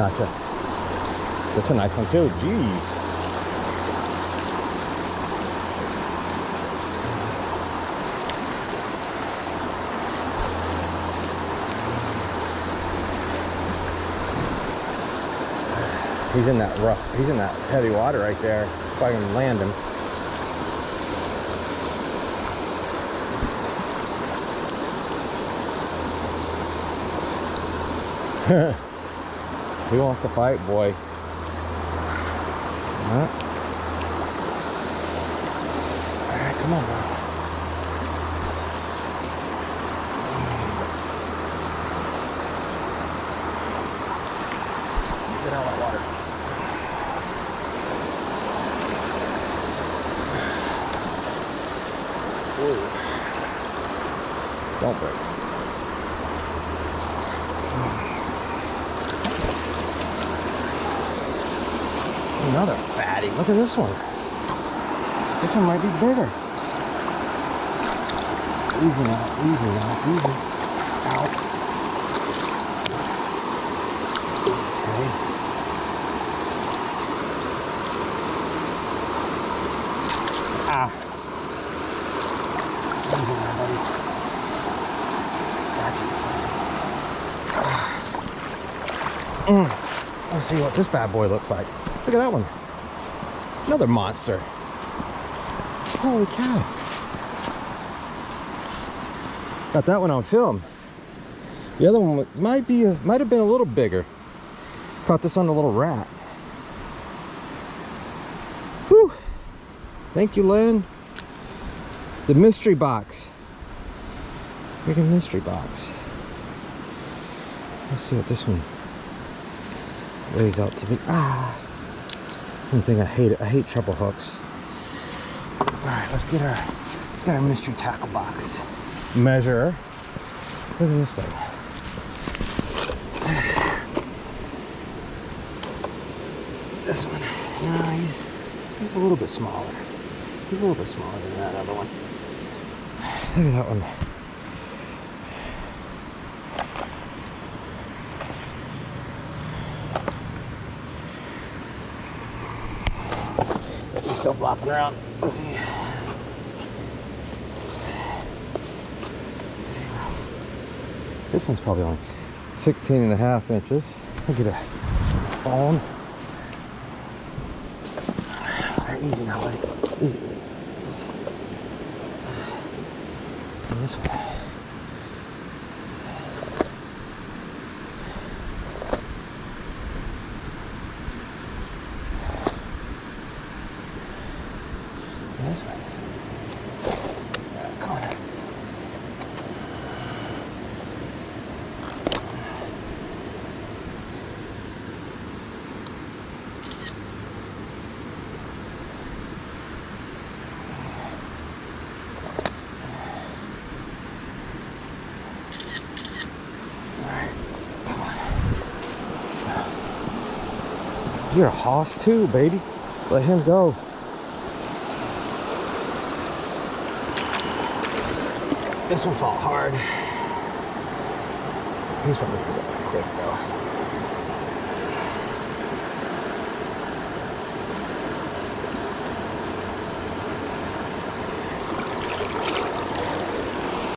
Gotcha. That's a nice one too. Jeez. He's in that rough, he's in that heavy water right there. If I can land him. He wants to fight, boy. All right, come on, bro. Get out of that water. Ooh. Don't break. Another fatty. Look at this one. This one might be bigger. Easy now, easy now, easy. Out. Okay. Ah. Easy now, buddy. Gotcha. Let's see what this bad boy looks like. Look at that one. Another monster. Holy cow. Got that one on film. The other one might have been a little bigger. Caught this on a little rat. Whew. Thank you, Len. The mystery box. Freaking mystery box. Let's see what this one weighs out to be. Ah. One thing I hate it. I hate treble hooks. Alright, let's get our mystery tackle box. Measure. Look at this thing. This one. No, he's a little bit smaller. He's a little bit smaller than that other one. Look at that one. He's still flopping around. Let's see. This one's probably only 16.5 inches. Look at that phone. Alright, easy now, buddy. Easy. And this one. And this one. Come on. You're a hoss too, baby. Let him go. This one fought hard. He's probably pretty quick though.